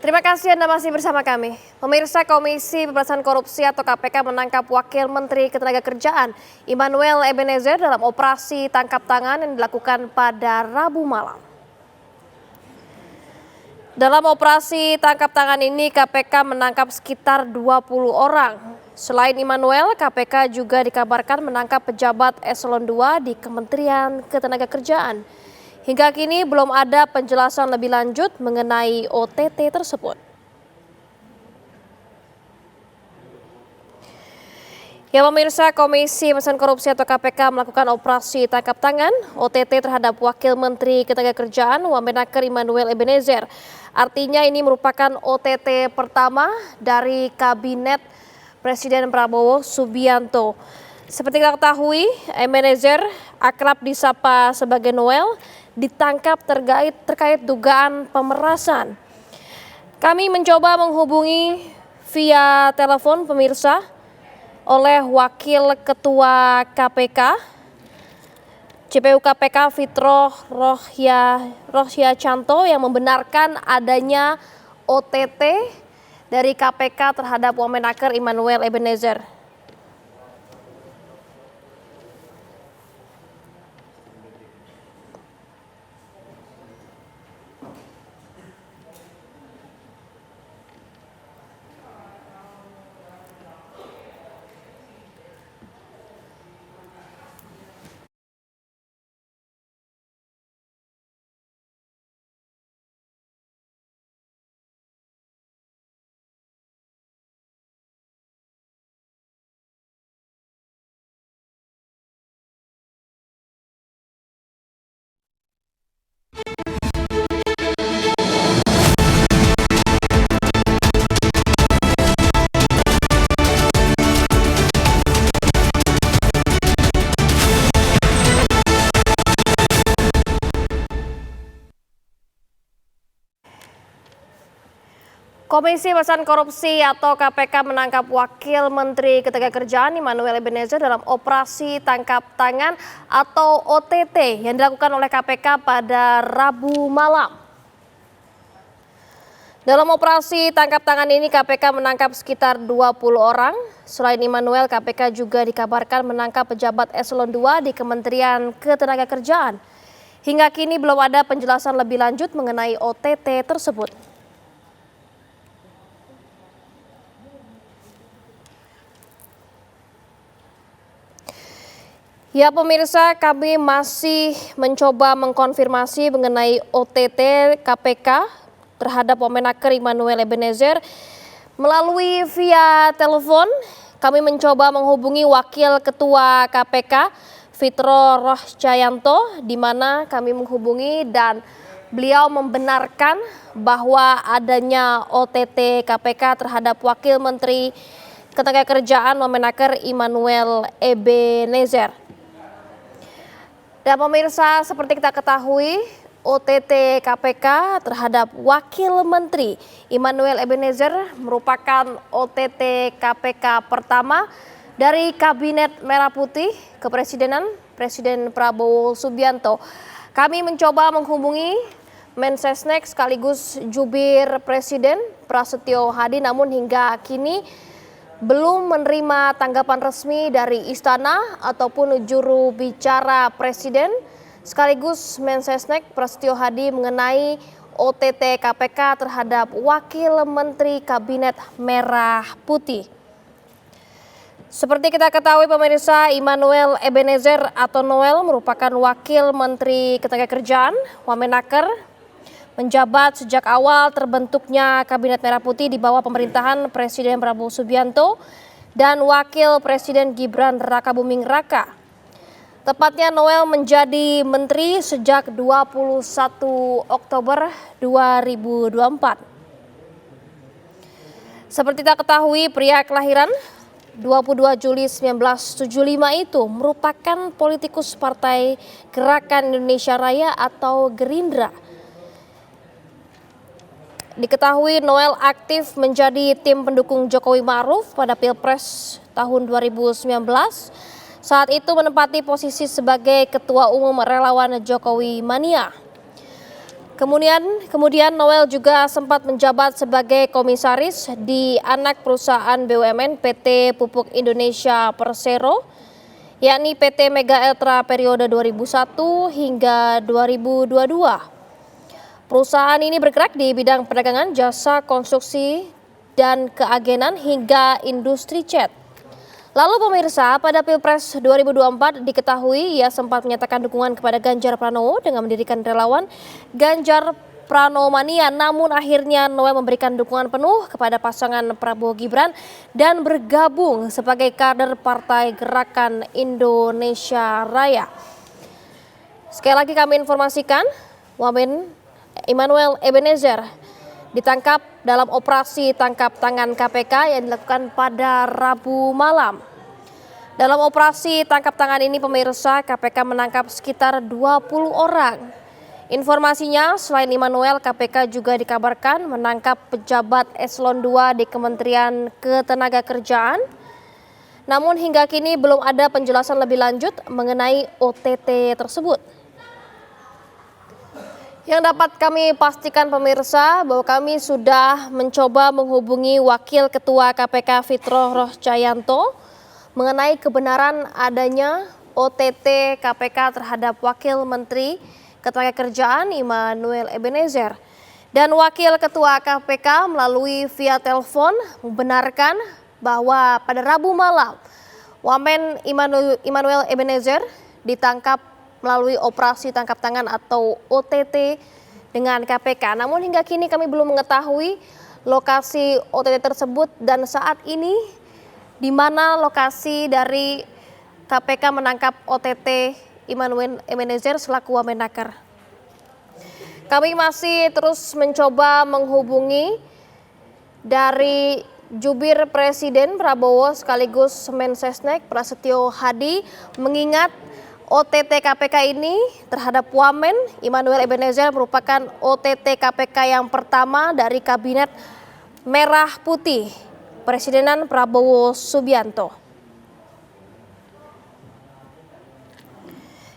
Terima kasih Anda masih bersama kami. Pemirsa, Komisi Pemberantasan Korupsi atau KPK menangkap Wakil Menteri Ketenagakerjaan Immanuel Ebenezer dalam operasi tangkap tangan yang dilakukan pada Rabu malam. Dalam operasi tangkap tangan ini, KPK menangkap sekitar 20 orang. Selain Immanuel, KPK juga dikabarkan menangkap pejabat eselon 2 di Kementerian Ketenagakerjaan. Hingga kini belum ada penjelasan lebih lanjut mengenai OTT tersebut. Ya pemirsa, Komisi Pemberantasan Korupsi atau KPK melakukan operasi tangkap tangan OTT terhadap Wakil Menteri Ketenagakerjaan Wamenaker Immanuel Ebenezer. Artinya ini merupakan OTT pertama dari Kabinet Presiden Prabowo Subianto. Seperti kita ketahui, Ebenezer akrab disapa sebagai Noel ditangkap terkait dugaan pemerasan. Kami mencoba menghubungi via telepon pemirsa oleh Wakil Ketua KPK CPU KPK Fitro Rohyacanto yang membenarkan adanya OTT dari KPK terhadap Wamenaker Immanuel Ebenezer. Komisi Pemberantasan Korupsi atau KPK menangkap Wakil Menteri Ketenagakerjaan Immanuel Ebenezer dalam operasi tangkap tangan atau OTT yang dilakukan oleh KPK pada Rabu malam. Dalam operasi tangkap tangan ini KPK menangkap sekitar 20 orang. Selain Immanuel, KPK juga dikabarkan menangkap pejabat eselon 2 di Kementerian Ketenagakerjaan. Hingga kini belum ada penjelasan lebih lanjut mengenai OTT tersebut. Ya pemirsa, kami masih mencoba mengkonfirmasi mengenai OTT KPK terhadap Wamenaker Immanuel Ebenezer melalui via telepon. Kami mencoba menghubungi Wakil Ketua KPK Fitro Rohyacanto, di mana kami menghubungi dan beliau membenarkan bahwa adanya OTT KPK terhadap Wakil Menteri Ketenagakerjaan Wamenaker Immanuel Ebenezer. Dan pemirsa, seperti kita ketahui, OTT KPK terhadap Wakil Menteri Immanuel Ebenezer merupakan OTT KPK pertama dari Kabinet Merah Putih Kepresidenan Presiden Prabowo Subianto. Kami mencoba menghubungi Mensesnek sekaligus Jubir Presiden Prasetyo Hadi, namun hingga kini belum menerima tanggapan resmi dari Istana ataupun juru bicara Presiden sekaligus Mensesnek Prasetyo Hadi mengenai OTT KPK terhadap Wakil Menteri Kabinet Merah Putih. Seperti kita ketahui pemirsa, Immanuel Ebenezer atau Noel merupakan Wakil Menteri Ketenagakerjaan Wamenaker, menjabat sejak awal terbentuknya Kabinet Merah Putih di bawah pemerintahan Presiden Prabowo Subianto dan Wakil Presiden Gibran Rakabuming Raka. Tepatnya Noel menjadi menteri sejak 21 Oktober 2024. Seperti kita ketahui, pria kelahiran 22 Juli 1975 itu merupakan politikus Partai Gerakan Indonesia Raya atau Gerindra. Diketahui Noel aktif menjadi tim pendukung Jokowi Ma'ruf pada Pilpres tahun 2019. Saat itu menempati posisi sebagai Ketua Umum Relawan Jokowi Mania. Kemudian Noel juga sempat menjabat sebagai komisaris di anak perusahaan BUMN PT Pupuk Indonesia Persero, yakni PT Mega Eltra periode 2001 hingga 2022. Perusahaan ini bergerak di bidang perdagangan, jasa konstruksi, dan keagenan hingga industri cat. Lalu pemirsa, pada Pilpres 2024 diketahui ia sempat menyatakan dukungan kepada Ganjar Pranowo dengan mendirikan relawan Ganjar Pranomania. Namun akhirnya Noel memberikan dukungan penuh kepada pasangan Prabowo Gibran dan bergabung sebagai kader Partai Gerakan Indonesia Raya. Sekali lagi kami informasikan, Wamen Immanuel Ebenezer ditangkap dalam operasi tangkap tangan KPK yang dilakukan pada Rabu malam. Dalam operasi tangkap tangan ini pemirsa, KPK menangkap sekitar 20 orang. Informasinya, selain Immanuel, KPK juga dikabarkan menangkap pejabat eselon 2 di Kementerian Ketenagakerjaan. Namun hingga kini belum ada penjelasan lebih lanjut mengenai OTT tersebut. Yang dapat kami pastikan pemirsa bahwa kami sudah mencoba menghubungi Wakil Ketua KPK Fitroh Rohcayanto mengenai kebenaran adanya OTT KPK terhadap Wakil Menteri Ketenagakerjaan Immanuel Ebenezer. Dan Wakil Ketua KPK melalui via telepon membenarkan bahwa pada Rabu malam Wamen Immanuel Ebenezer ditangkap melalui operasi tangkap tangan atau OTT dengan KPK. Namun hingga kini kami belum mengetahui lokasi OTT tersebut dan saat ini di mana lokasi dari KPK menangkap OTT Immanuel Ebenezer selaku Wamenaker. Kami masih terus mencoba menghubungi dari Jubir Presiden Prabowo sekaligus Mensesnek Prasetyo Hadi, mengingat OTT KPK ini terhadap Wamen Immanuel Ebenezer merupakan OTT KPK yang pertama dari Kabinet Merah Putih Presidenan Prabowo Subianto.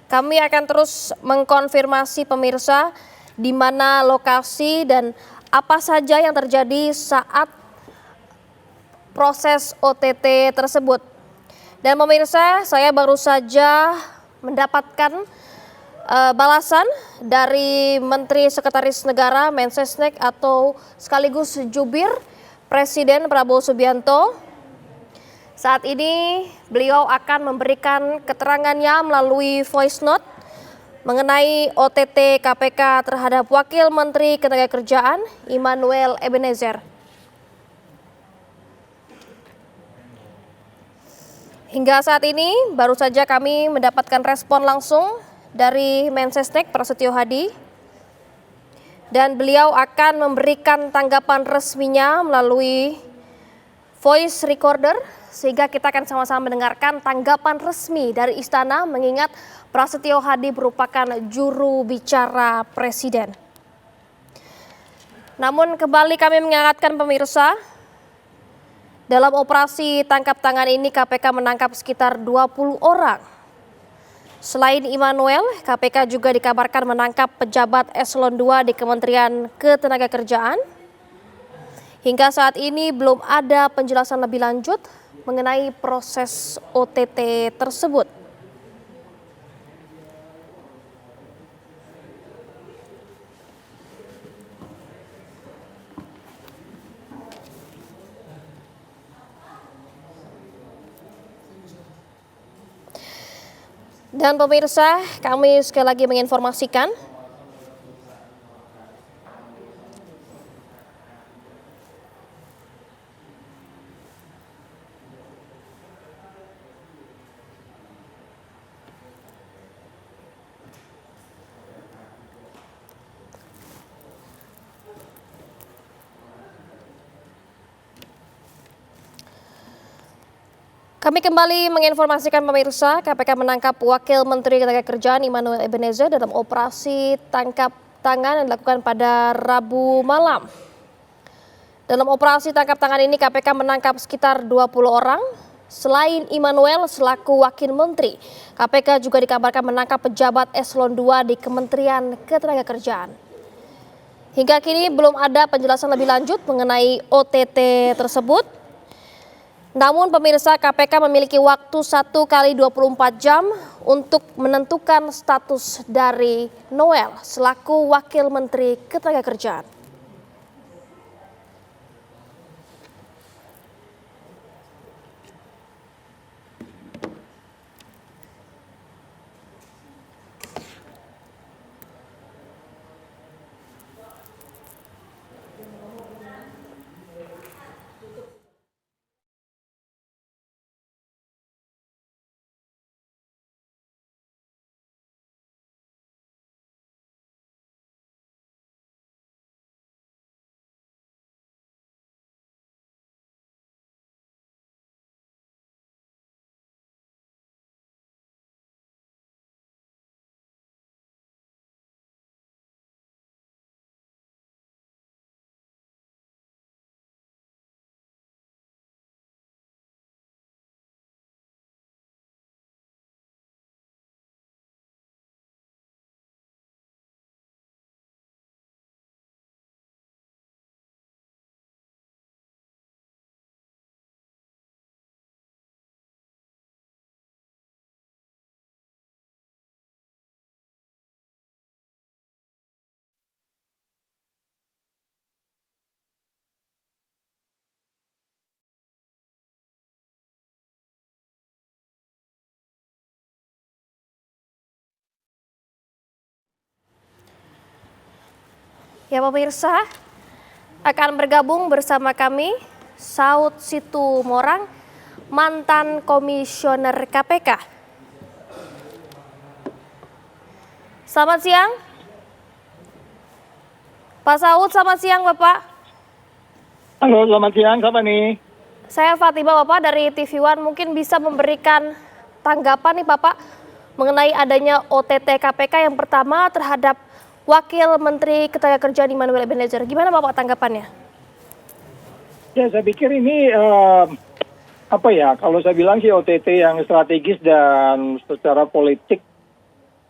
Kami akan terus mengkonfirmasi pemirsa di mana lokasi dan apa saja yang terjadi saat proses OTT tersebut. Dan pemirsa, saya baru saja mendapatkan balasan dari Menteri Sekretaris Negara Mensesnek atau sekaligus Jubir Presiden Prabowo Subianto. Saat ini beliau akan memberikan keterangannya melalui voice note mengenai OTT KPK terhadap Wakil Menteri Ketenagakerjaan Immanuel Ebenezer. Hingga saat ini baru saja kami mendapatkan respon langsung dari Mensesnek Prasetyo Hadi dan beliau akan memberikan tanggapan resminya melalui voice recorder sehingga kita akan sama-sama mendengarkan tanggapan resmi dari Istana mengingat Prasetyo Hadi merupakan juru bicara Presiden. Namun kembali kami mengingatkan pemirsa, dalam operasi tangkap tangan ini KPK menangkap sekitar 20 orang. Selain Immanuel, KPK juga dikabarkan menangkap pejabat eselon 2 di Kementerian Ketenagakerjaan. Hingga saat ini belum ada penjelasan lebih lanjut mengenai proses OTT tersebut. Dan pemirsa, kami sekali lagi menginformasikan kami kembali menginformasikan pemirsa, KPK menangkap Wakil Menteri Ketenagakerjaan Immanuel Ebenezer dalam operasi tangkap tangan yang dilakukan pada Rabu malam. Dalam operasi tangkap tangan ini KPK menangkap sekitar 20 orang. Selain Immanuel selaku Wakil Menteri, KPK juga dikabarkan menangkap pejabat eselon 2 di Kementerian Ketenagakerjaan. Hingga kini belum ada penjelasan lebih lanjut mengenai OTT tersebut. Namun pemirsa, KPK memiliki waktu 1 kali 24 jam untuk menentukan status dari Noel selaku Wakil Menteri Ketenagakerjaan. Ya pemirsa, akan bergabung bersama kami Saud Situmorang, mantan komisioner KPK. Selamat siang. Pak Saud, selamat siang Bapak. Halo, selamat siang. Siapa nih? Saya Fatima Bapak dari TV One, mungkin bisa memberikan tanggapan nih Bapak mengenai adanya OTT KPK yang pertama terhadap Wakil Menteri Ketenagakerjaan Immanuel Ebenezer. Gimana Bapak tanggapannya? Ya, saya pikir ini kalau saya bilang sih OTT yang strategis dan secara politik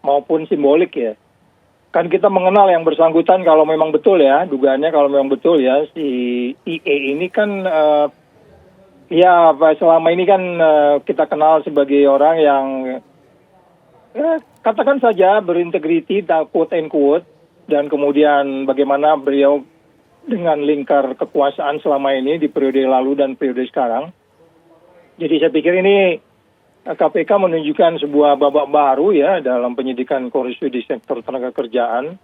maupun simbolik ya. Kan kita mengenal yang bersangkutan kalau memang betul ya, dugaannya kalau memang betul ya, si IE ini kan selama ini kan kita kenal sebagai orang yang katakan saja berintegriti, quote and quote, dan kemudian bagaimana beliau dengan lingkar kekuasaan selama ini di periode lalu dan periode sekarang. Jadi saya pikir ini KPK menunjukkan sebuah babak baru ya dalam penyidikan korupsi di sektor tenaga kerjaan,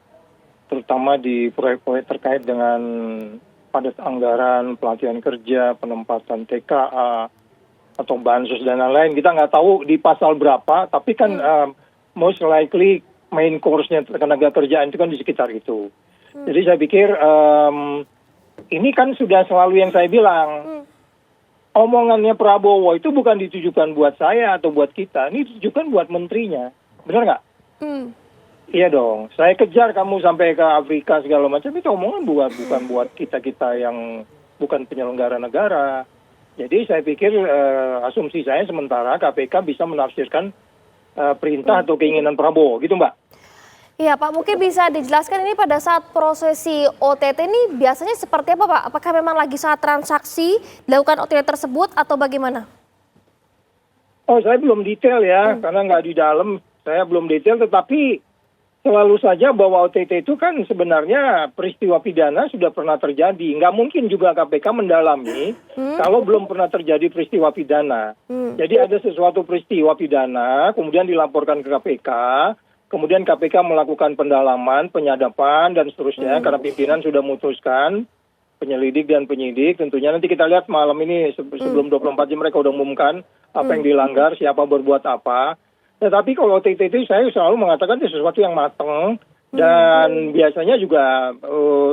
terutama di proyek-proyek terkait dengan padat anggaran, pelatihan kerja, penempatan TKA, atau bansos dan lain-lain. Kita nggak tahu di pasal berapa, tapi kan most likely main course-nya tenaga kerjaan itu kan di sekitar itu. Jadi saya pikir ini kan sudah selalu yang saya bilang, omongannya Prabowo itu bukan ditujukan buat saya atau buat kita, ini ditujukan buat menterinya. Benar nggak? Iya dong, saya kejar kamu sampai ke Afrika segala macam, itu omongan bukan buat kita-kita yang bukan penyelenggara negara. Jadi saya pikir asumsi saya sementara KPK bisa menafsirkan perintah atau keinginan Prabowo, gitu Mbak. Iya Pak, mungkin bisa dijelaskan ini pada saat prosesi OTT ini biasanya seperti apa Pak? Apakah memang lagi saat transaksi dilakukan OTT tersebut atau bagaimana? Oh, saya belum detail ya, karena nggak di dalam, saya belum detail, tetapi selalu saja bahwa OTT itu kan sebenarnya peristiwa pidana sudah pernah terjadi. Nggak mungkin juga KPK mendalami kalau belum pernah terjadi peristiwa pidana. Jadi ada sesuatu peristiwa pidana, kemudian dilaporkan ke KPK, kemudian KPK melakukan pendalaman, penyadapan, dan seterusnya, karena pimpinan sudah memutuskan, penyelidik dan penyidik. Tentunya nanti kita lihat malam ini, sebelum 24 jam mereka sudah umumkan apa yang dilanggar, siapa berbuat apa. Tetapi kalau OTT itu saya selalu mengatakan itu sesuatu yang matang, dan biasanya juga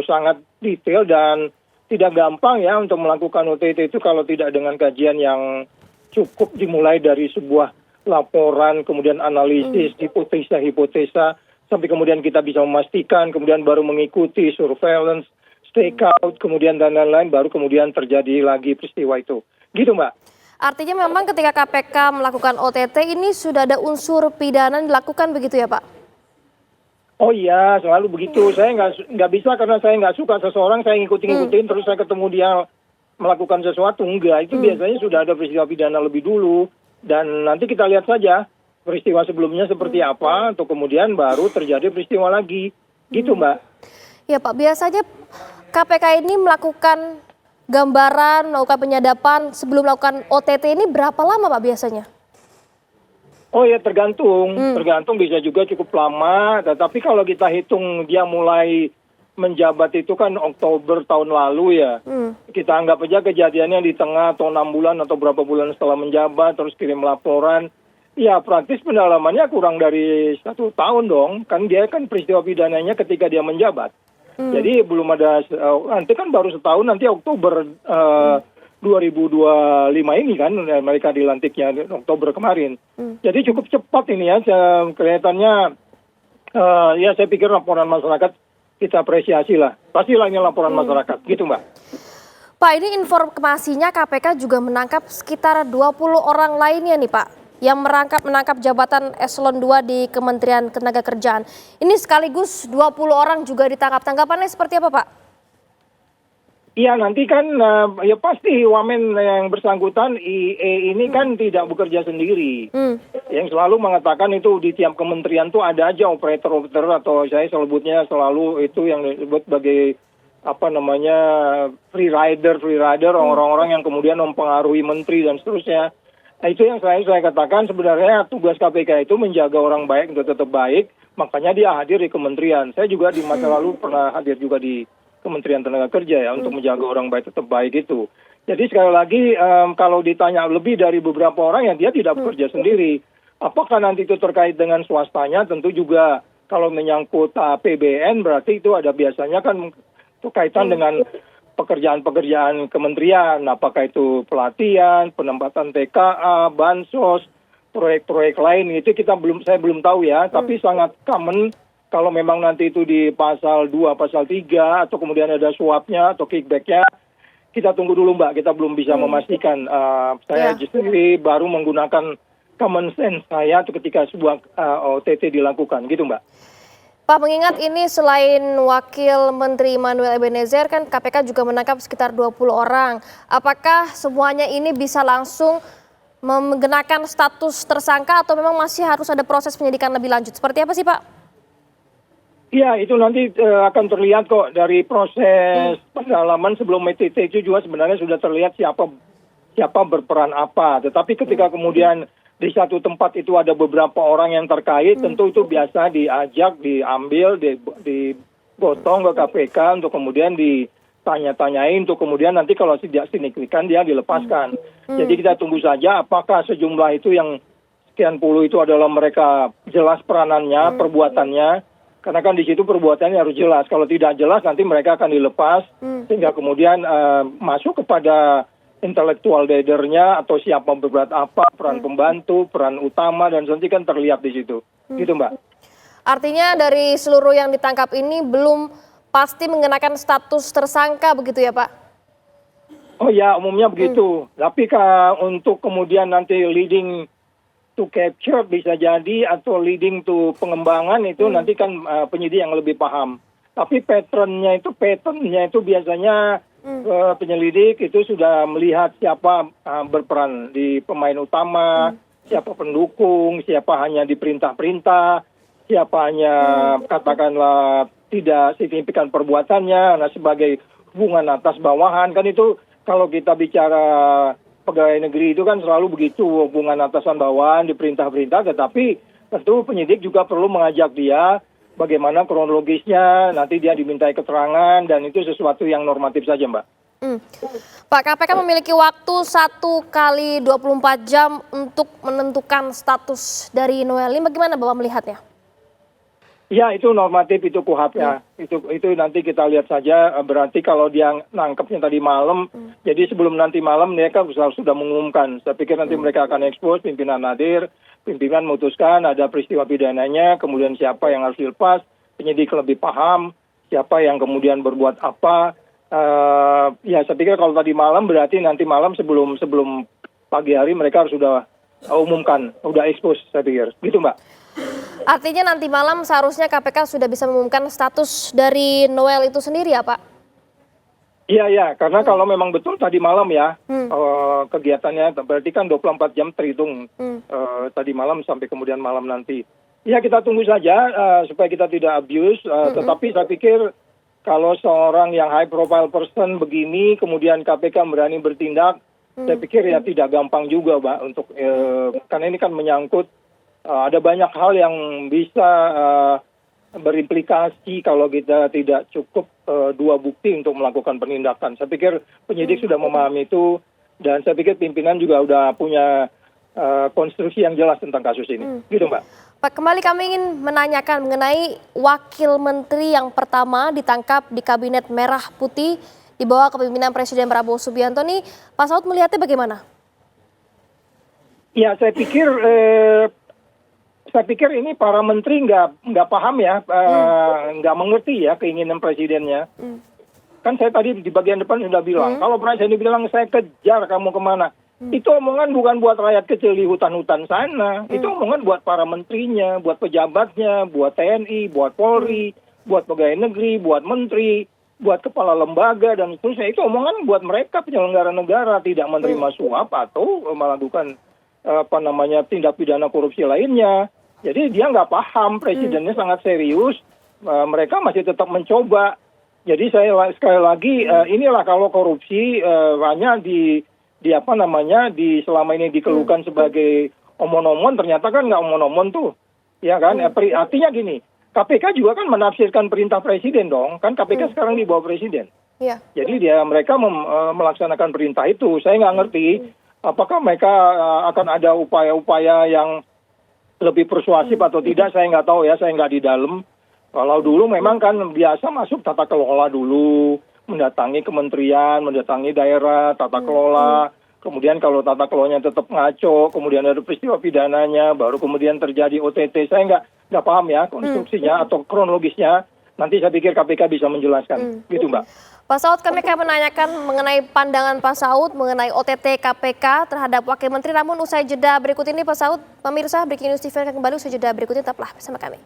sangat detail dan tidak gampang ya untuk melakukan OTT itu kalau tidak dengan kajian yang cukup dimulai dari sebuah laporan, kemudian analisis, hipotesa, sampai kemudian kita bisa memastikan, kemudian baru mengikuti surveillance, stakeout, kemudian dan lain-lain, baru kemudian terjadi lagi peristiwa itu. Gitu Mbak. Artinya memang ketika KPK melakukan OTT ini sudah ada unsur pidana yang dilakukan begitu ya Pak? Oh iya, selalu begitu. Saya nggak bisa karena saya nggak suka seseorang, saya ngikutin terus saya ketemu dia melakukan sesuatu. Enggak, itu biasanya sudah ada peristiwa pidana lebih dulu. Dan nanti kita lihat saja peristiwa sebelumnya seperti apa, atau kemudian baru terjadi peristiwa lagi. Gitu, Mbak. Ya Pak, biasanya KPK ini melakukan gambaran, melakukan penyadapan sebelum melakukan OTT ini berapa lama Pak biasanya? Oh ya, tergantung bisa juga cukup lama, tetapi kalau kita hitung dia mulai menjabat itu kan Oktober tahun lalu ya. Kita anggap aja kejadiannya di tengah atau 6 bulan atau berapa bulan setelah menjabat, terus kirim laporan. Ya praktis pendalamannya kurang dari 1 tahun dong, kan dia kan peristiwa pidananya ketika dia menjabat. Jadi belum ada, nanti kan baru setahun, nanti Oktober 2025 ini kan mereka dilantiknya Oktober kemarin. Jadi cukup cepat ini ya, kelihatannya ya saya pikir laporan masyarakat kita apresiasi lah. Pastilah ini laporan masyarakat, gitu Mbak. Pak, ini informasinya KPK juga menangkap sekitar 20 orang lainnya nih Pak, yang menangkap jabatan eselon 2 di Kementerian Ketenagakerjaan. Ini sekaligus 20 orang juga ditangkap. Tanggapannya seperti apa Pak? Iya, nanti kan ya pasti wamen yang bersangkutan IE ini kan tidak bekerja sendiri. Yang selalu mengatakan itu di tiap kementerian tuh ada aja operator atau saya sebutnya selalu itu yang disebut sebagai apa namanya free rider orang-orang yang kemudian mempengaruhi menteri dan seterusnya. Nah, itu yang saya katakan sebenarnya tugas KPK itu menjaga orang baik untuk tetap baik, makanya dia hadir di kementerian. Saya juga di masa lalu pernah hadir juga di Kementerian Tenaga Kerja ya untuk menjaga orang baik tetap baik itu. Jadi sekali lagi kalau ditanya lebih dari beberapa orang yang dia tidak bekerja sendiri. Apakah nanti itu terkait dengan swastanya? Tentu juga kalau menyangkut APBN berarti itu ada biasanya kan kaitan dengan pekerjaan-pekerjaan kementerian. Apakah itu pelatihan, penempatan TKA, bansos, proyek-proyek lain itu saya belum tahu ya. Tapi sangat common. Kalau memang nanti itu di pasal 2, pasal 3, atau kemudian ada suapnya atau kickbacknya, kita tunggu dulu Mbak, kita belum bisa memastikan. Saya sendiri baru menggunakan common sense saya ketika sebuah OTT dilakukan, gitu Mbak. Pak, mengingat ini selain Wakil Menteri Immanuel Ebenezer, kan KPK juga menangkap sekitar 20 orang. Apakah semuanya ini bisa langsung menggunakan status tersangka atau memang masih harus ada proses penyidikan lebih lanjut? Seperti apa sih Pak? Iya, itu nanti akan terlihat kok dari proses pendalaman sebelum OTT itu juga sebenarnya sudah terlihat siapa berperan apa. Tetapi ketika kemudian di satu tempat itu ada beberapa orang yang terkait, tentu itu biasa diajak, diambil, digotong ke KPK untuk kemudian ditanya-tanyain, untuk kemudian nanti kalau tidak signifikan dia dilepaskan. Jadi kita tunggu saja apakah sejumlah itu yang sekian puluh itu adalah mereka jelas peranannya, perbuatannya. Karena kan di situ perbuatannya harus jelas. Kalau tidak jelas nanti mereka akan dilepas sehingga kemudian masuk kepada intellectual leadernya atau siapa berbuat apa, peran pembantu, peran utama dan nanti kan terlihat di situ. Gitu Mbak. Artinya dari seluruh yang ditangkap ini belum pasti mengenakan status tersangka begitu ya Pak? Oh ya, umumnya begitu. Tapi untuk kemudian nanti leading to capture bisa jadi atau leading to pengembangan itu nanti kan penyidik yang lebih paham. Tapi patternnya itu biasanya penyelidik itu sudah melihat siapa berperan di pemain utama, siapa pendukung, siapa hanya diperintah-perintah, siapa hanya katakanlah tidak signifikan perbuatannya, nah sebagai hubungan atas bawahan kan itu kalau kita bicara pegawai negeri itu kan selalu begitu, hubungan atasan bawahan, diperintah-perintah, tetapi tentu penyidik juga perlu mengajak dia bagaimana kronologisnya, nanti dia dimintai keterangan, dan itu sesuatu yang normatif saja Mbak. Pak, KPK memiliki waktu 1 kali 24 jam untuk menentukan status dari Noel. Ini bagaimana Bapak melihatnya? Ya, itu normatif, itu KUHAP ya. Itu nanti kita lihat saja. Berarti kalau dia nangkepnya tadi malam, jadi sebelum nanti malam mereka sudah mengumumkan. Saya pikir nanti mereka akan ekspos, pimpinan hadir, pimpinan memutuskan ada peristiwa pidananya, kemudian siapa yang harus dilepas, penyidik lebih paham, siapa yang kemudian berbuat apa. Ya, saya pikir kalau tadi malam berarti nanti malam sebelum pagi hari mereka harus sudah umumkan, sudah ekspos, saya pikir. Gitu Mbak. Artinya nanti malam seharusnya KPK sudah bisa mengumumkan status dari Noel itu sendiri ya Pak? Iya, karena kalau memang betul tadi malam ya kegiatannya, berarti kan 24 jam terhitung tadi malam sampai kemudian malam nanti. Ya kita tunggu saja supaya kita tidak abuse, tetapi saya pikir kalau seorang yang high profile person begini, kemudian KPK berani bertindak, saya pikir ya tidak gampang juga Mbak, untuk karena ini kan menyangkut ada banyak hal yang bisa berimplikasi kalau kita tidak cukup dua bukti untuk melakukan penindakan. Saya pikir penyidik sudah memahami itu, dan saya pikir pimpinan juga sudah punya konstruksi yang jelas tentang kasus ini. Gitu Mbak. Pak, kembali kami ingin menanyakan mengenai wakil menteri yang pertama ditangkap di Kabinet Merah Putih di bawah kepemimpinan Presiden Prabowo Subianto nih, Pak Saud melihatnya bagaimana? Ya, saya pikir ini para menteri nggak paham ya, nggak mengerti ya keinginan presidennya. Kan saya tadi di bagian depan sudah bilang, kalau presiden bilang saya kejar kamu kemana, itu omongan bukan buat rakyat kecil di hutan-hutan sana, itu omongan buat para menterinya, buat pejabatnya, buat TNI, buat Polri, buat pegawai negeri, buat menteri, buat kepala lembaga dan seterusnya. Itu omongan buat mereka penyelenggara negara, tidak menerima suap atau melakukan tindak pidana korupsi lainnya. Jadi dia nggak paham, presidennya sangat serius, mereka masih tetap mencoba. Jadi saya sekali lagi, inilah kalau korupsi hanya di selama ini dikeluhkan sebagai omon-omon, ternyata kan nggak omon-omon tuh, ya kan? Artinya gini, KPK juga kan menafsirkan perintah presiden dong, kan KPK sekarang di bawah presiden. Iya. Jadi mereka melaksanakan perintah itu. Saya nggak ngerti apakah mereka akan ada upaya-upaya yang lebih persuasif atau tidak, saya nggak tahu ya, saya nggak di dalam. Kalau dulu memang kan biasa masuk tata kelola dulu, mendatangi kementerian, mendatangi daerah, tata kelola. Kemudian kalau tata kelolanya tetap ngaco, kemudian ada peristiwa pidananya, baru kemudian terjadi OTT. Saya nggak paham ya konstruksinya atau kronologisnya. Nanti saya pikir KPK bisa menjelaskan, gitu Mbak. Pak Saud, kami akan menanyakan mengenai pandangan Pak Saud mengenai OTT KPK terhadap Wakil Menteri. Namun usai jeda berikut ini Pak Saud, pemirsa Breaking News TV akan kembali usai jeda berikut ini, tetaplah bersama kami.